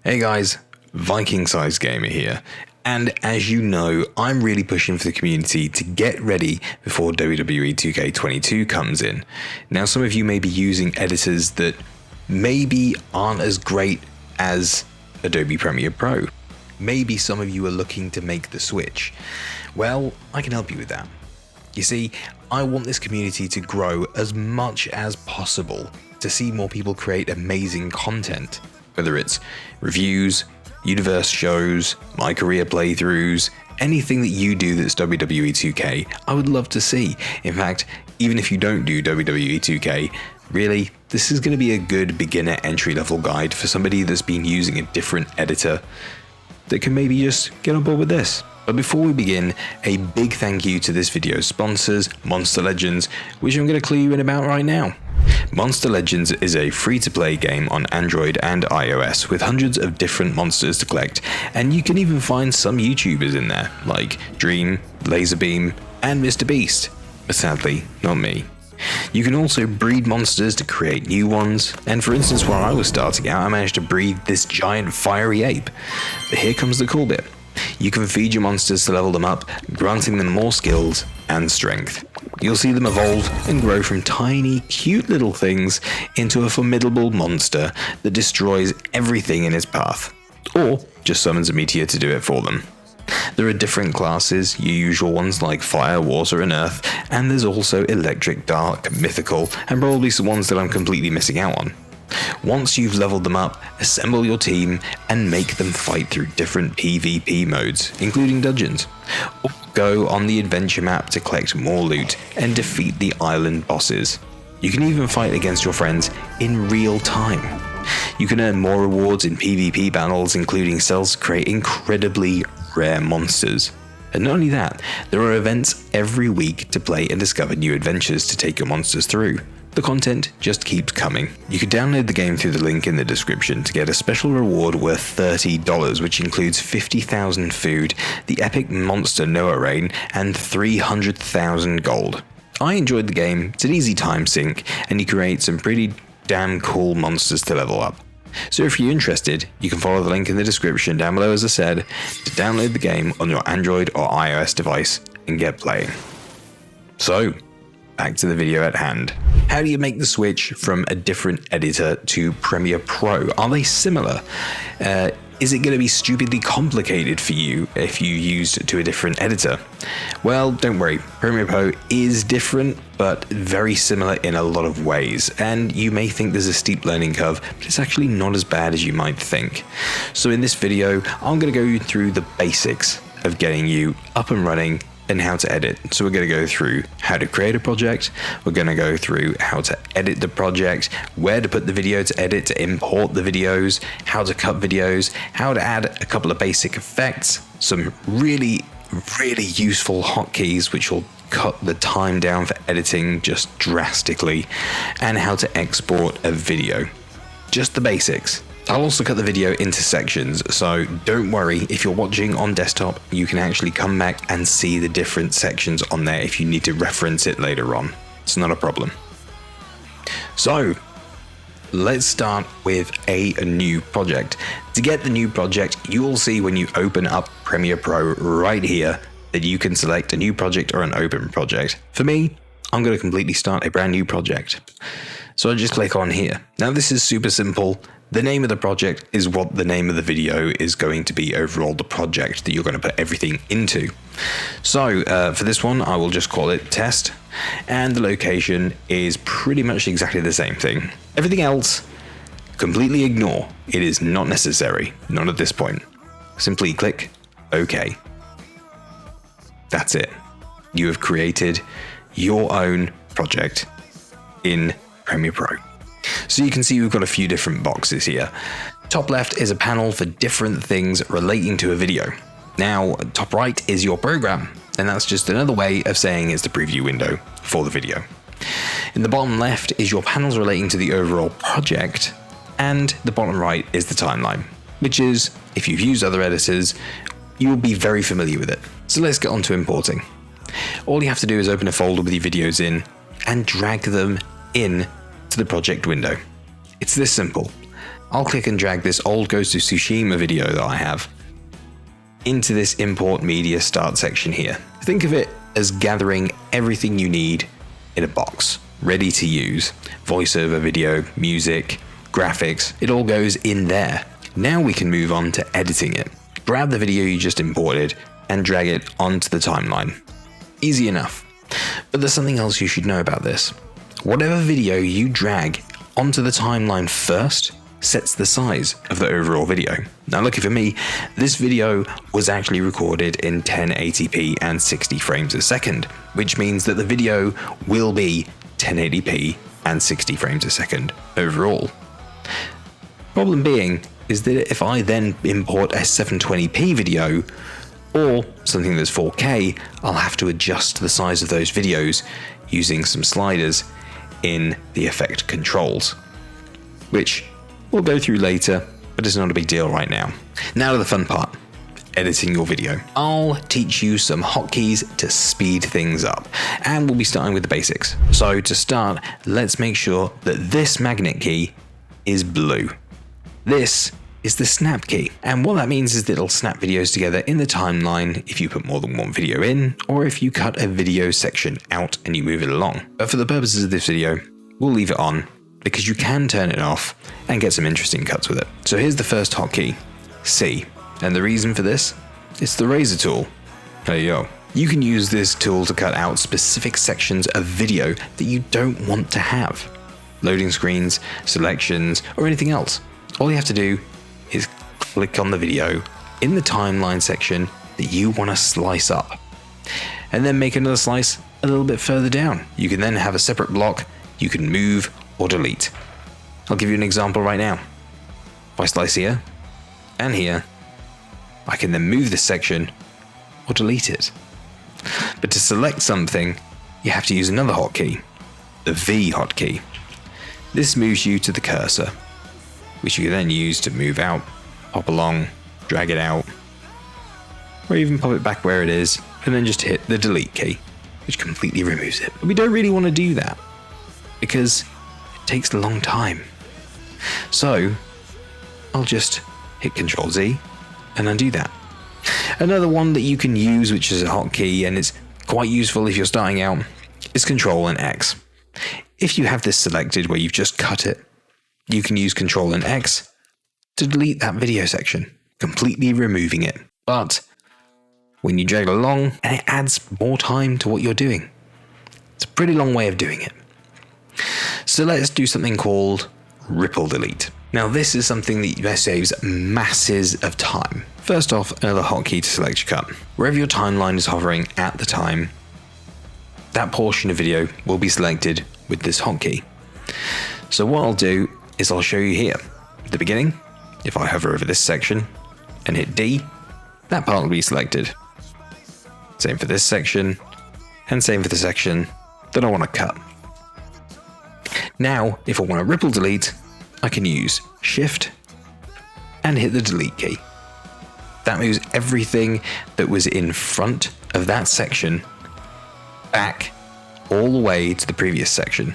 Hey guys, Viking Size Gamer here, and as you know, I'm really pushing for the community to get ready before WWE 2K22 comes in. Now, some of you may be using editors that maybe aren't as great as Adobe Premiere Pro. Maybe some of you are looking to make the switch. Well, I can help you with that. You see, I want this community to grow as much as possible to see more people create amazing content. Whether it's reviews, universe shows, my career playthroughs, anything that you do that's WWE 2K, I would love to see. In fact, even if you don't do WWE 2K, really, this is going to be a good beginner entry-level guide for somebody that's been using a different editor that can maybe just get on board with this. But before we begin, a big thank you to this video's sponsors, Monster Legends, which I'm going to clue you in about right now. Monster Legends is a free-to-play game on Android and iOS with hundreds of different monsters to collect, and you can even find some YouTubers in there, like Dream, Laserbeam, and Mr. Beast, but sadly, not me. You can also breed monsters to create new ones, and for instance, while I was starting out, I managed to breed this giant fiery ape. But here comes the cool bit. You can feed your monsters to level them up, granting them more skills and strength. You'll see them evolve and grow from tiny, cute little things into a formidable monster that destroys everything in its path, or just summons a meteor to do it for them. There are different classes, your usual ones like fire, water and earth, and there's also electric, dark, mythical, and probably some ones that I'm completely missing out on. Once you've leveled them up, assemble your team and make them fight through different PvP modes, including dungeons. Or go on the adventure map to collect more loot and defeat the island bosses. You can even fight against your friends in real time. You can earn more rewards in PvP battles, including cells to create incredibly rare monsters. And not only that, there are events every week to play and discover new adventures to take your monsters through. The content just keeps coming. You can download the game through the link in the description to get a special reward worth $30, which includes 50,000 food, the epic monster Noah Rain, and 300,000 gold. I enjoyed the game, it's an easy time sink, and you create some pretty damn cool monsters to level up. So if you're interested, you can follow the link in the description down below, as I said, to download the game on your Android or iOS device and get playing. So, back to the video at hand. How do you make the switch from a different editor to Premiere Pro? Are they similar? Is it going to be stupidly complicated for you if you used to a different editor? Well, don't worry, Premiere Pro is different, but very similar in a lot of ways. And you may think there's a steep learning curve, but it's actually not as bad as you might think. So in this video, I'm going to go through the basics of getting you up and running and how to edit. So we're going to go through how to create a project, we're going to go through how to edit the project, where to put the video to edit, to import the videos, how to cut videos, how to add a couple of basic effects, some really useful hotkeys which will cut the time down for editing just drastically, and how to export a video. Just the basics. I'll also cut the video into sections, so don't worry, if you're watching on desktop, you can actually come back and see the different sections on there if you need to reference it later on. It's not a problem. So, let's start with a new project. To get the new project, you will see when you open up Premiere Pro right here that you can select a new project or an open project. For me, I'm going to completely start a brand new project. So I just click on here. Now this is super simple. The name of the project is what the name of the video is going to be overall, the project that you're going to put everything into. So for this one, I will just call it test, and the location is pretty much exactly the same thing. Everything else, completely ignore. It is not necessary, not at this point. Simply click OK. That's it. You have created your own project in Premiere Pro. So you can see we've got a few different boxes here. Top left is a panel for different things relating to a video. Now, top right is your program, and that's just another way of saying it's the preview window for the video. In the bottom left is your panels relating to the overall project, and the bottom right is the timeline, which is, if you've used other editors, you'll be very familiar with it. So let's get on to importing. All you have to do is open a folder with your videos in and drag them in to the project window. It's this simple. I'll click and drag this old Ghost of Tsushima video that I have into this import media start section here. Think of it as gathering everything you need in a box, ready to use. Voiceover video, music, graphics, it all goes in there. Now we can move on to editing it. Grab the video you just imported and drag it onto the timeline. Easy enough. But there's something else you should know about this. Whatever video you drag onto the timeline first sets the size of the overall video. Now lucky for me, this video was actually recorded in 1080p and 60 frames a second, which means that the video will be 1080p and 60 frames a second overall. Problem being is that if I then import a 720p video or something that's 4K, I'll have to adjust the size of those videos using some sliders in the effect controls, which we'll go through later, but it's not a big deal right now. Now to the fun part, editing your video. I'll teach you some hotkeys to speed things up, and we'll be starting with the basics. So to start, let's make sure that this magnet key is blue. This is the snap key, and what that means is that it'll snap videos together in the timeline if you put more than one video in, or if you cut a video section out and you move it along. But for the purposes of this video, we'll leave it on, because you can turn it off and get some interesting cuts with it. So here's the first hotkey, C, and the reason for this, it's the razor tool. Hey yo. You can use this tool to cut out specific sections of video that you don't want to have. Loading screens, selections, or anything else. All you have to do is click on the video in the timeline section that you want to slice up, and then make another slice a little bit further down. You can then have a separate block you can move or delete. I'll give you an example right now. If I slice here and here, I can then move this section or delete it. But to select something, you have to use another hotkey, the V hotkey. This moves you to the cursor, which you can then use to move out, pop along, drag it out, or even pop it back where it is, and then just hit the delete key, which completely removes it. But we don't really want to do that, because it takes a long time. So I'll just hit Ctrl Z and undo that. Another one that you can use, which is a hotkey and it's quite useful if you're starting out, is Ctrl and X. If you have this selected where you've just cut it, you can use Ctrl and X to delete that video section, completely removing it. But when you drag along, and it adds more time to what you're doing. It's a pretty long way of doing it. So let's do something called ripple delete. Now this is something that saves masses of time. First off, another hotkey to select your cut. Wherever your timeline is hovering at the time, that portion of video will be selected with this hotkey. So what I'll do is I'll show you here. At the beginning, if I hover over this section and hit D, that part will be selected. Same for this section, and same for the section that I want to cut. Now, if I want to ripple delete, I can use Shift and hit the delete key. That moves everything that was in front of that section back all the way to the previous section.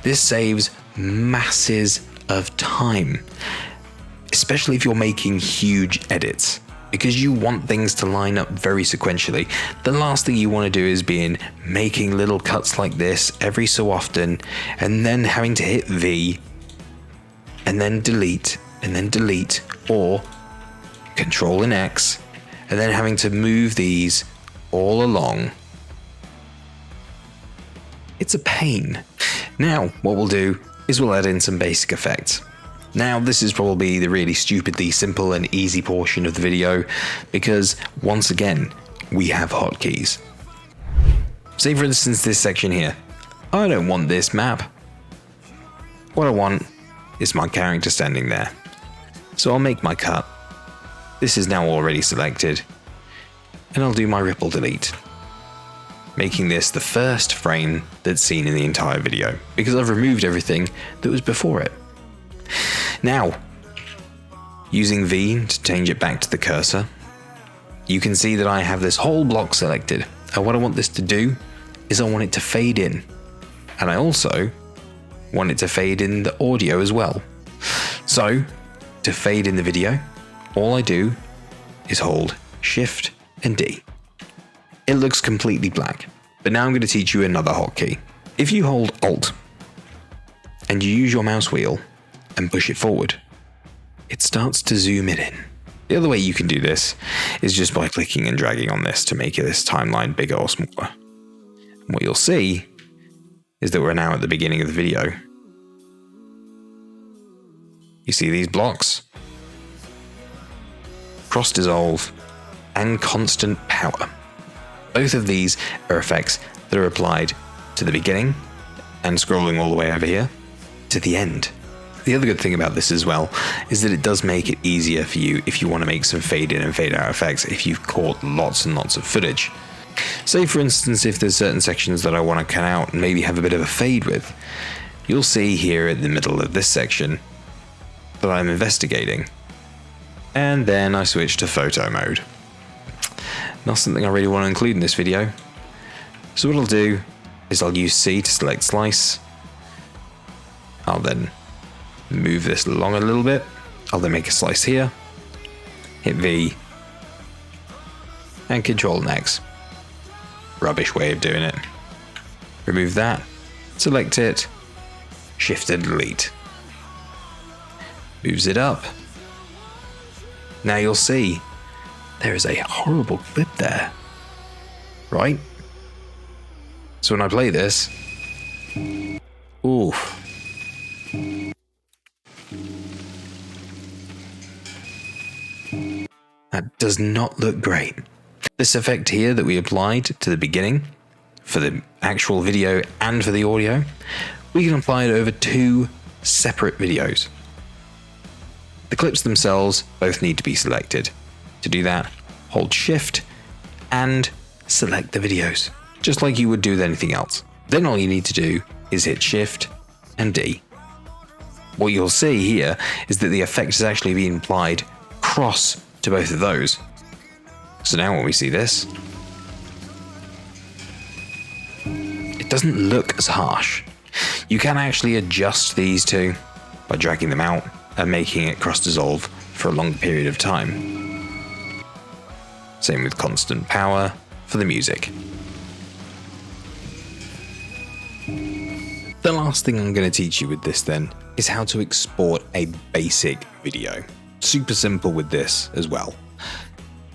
This saves masses of time, especially if you're making huge edits, because you want things to line up very sequentially. The last thing you want to do is be making little cuts like this every so often, and then having to hit V, and then delete, or Control and X, and then having to move these all along. It's a pain. Now, what we'll do is we'll add in some basic effects. Now, this is probably the really stupidly simple and easy portion of the video, because once again, we have hotkeys. Say for instance this section here. I don't want this map. What I want is my character standing there. So I'll make my cut. This is now already selected, and I'll do my ripple delete, making this the first frame that's seen in the entire video, because I've removed everything that was before it. Now, using V to change it back to the cursor, you can see that I have this whole block selected. And what I want this to do is I want it to fade in. And I also want it to fade in the audio as well. So to fade in the video, all I do is hold Shift and D. It looks completely black, but now I'm going to teach you another hotkey. If you hold Alt and you use your mouse wheel and push it forward, it starts to zoom it in. The other way you can do this is just by clicking and dragging on this to make this timeline bigger or smaller. And what you'll see is that we're now at the beginning of the video. You see these blocks? Cross dissolve and constant power. Both of these are effects that are applied to the beginning and scrolling all the way over here to the end. The other good thing about this as well is that it does make it easier for you if you want to make some fade in and fade out effects if you've caught lots and lots of footage. Say for instance, if there's certain sections that I want to cut out and maybe have a bit of a fade with, you'll see here at the middle of this section that I'm investigating. And then I switch to photo mode. Not something I really want to include in this video. So what I'll do is I'll use C to select slice. I'll then move this along a little bit. I'll then make a slice here, hit V, and Control and X. Rubbish way of doing it. Remove that, select it, Shift and delete. Moves it up. Now you'll see there is a horrible clip there, right? So when I play this, oof. That does not look great. This effect here that we applied to the beginning for the actual video and for the audio, we can apply it over two separate videos. The clips themselves both need to be selected. To do that, hold Shift and select the videos, just like you would do with anything else. Then all you need to do is hit Shift and D. What you'll see here is that the effect is actually being applied cross to both of those. So now when we see this, it doesn't look as harsh. You can actually adjust these two by dragging them out and making it cross dissolve for a long period of time. Same with constant power for the music. The last thing I'm going to teach you with this then is how to export a basic video. Super simple with this as well.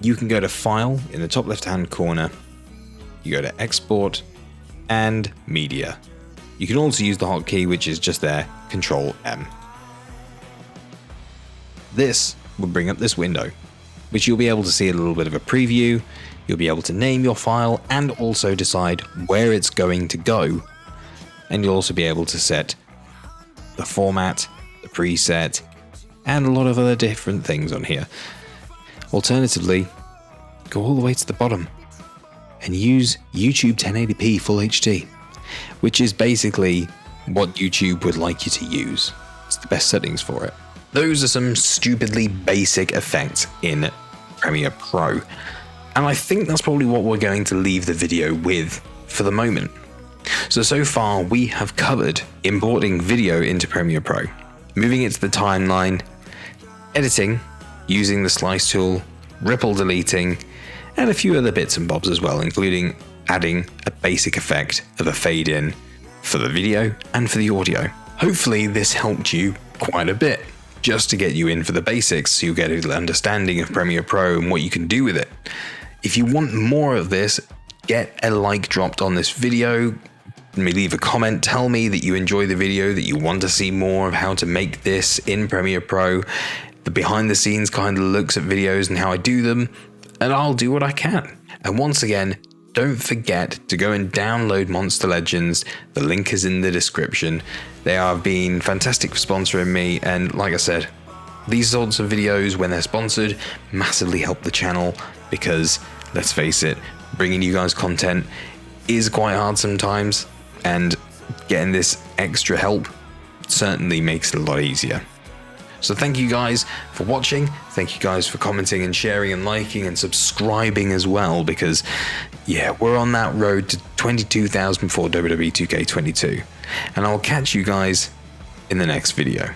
You can go to File in the top left hand corner, you go to Export and Media. You can also use the hotkey, which is just there, Control M. This will bring up this window, which you'll be able to see a little bit of a preview. You'll be able to name your file and also decide where it's going to go. And you'll also be able to set the format, the preset, and a lot of other different things on here. Alternatively, go all the way to the bottom and use YouTube 1080p Full HD, which is basically what YouTube would like you to use. It's the best settings for it. Those are some stupidly basic effects in Premiere Pro, and I think that's probably what we're going to leave the video with for the moment. So far we have covered importing video into Premiere Pro, moving it to the timeline, editing using the slice tool, ripple deleting, and a few other bits and bobs as well, including adding a basic effect of a fade in for the video and for the audio. Hopefully this helped you quite a bit, just to get you in for the basics so you get an understanding of Premiere Pro and what you can do with it. If you want more of this, get a like dropped on this video, leave a comment, tell me that you enjoy the video, that you want to see more of how to make this in Premiere Pro, the behind the scenes kind of looks at videos and how I do them, and I'll do what I can. And once again, don't forget to go and download Monster Legends. The link is in the description. They have been fantastic for sponsoring me, and like I said, these sorts of videos, when they're sponsored, massively help the channel because, let's face it, bringing you guys content is quite hard sometimes, and getting this extra help certainly makes it a lot easier. So thank you guys for watching, thank you guys for commenting and sharing and liking and subscribing as well, because yeah, we're on that road to 22,000 for WWE 2K22, and I'll catch you guys in the next video.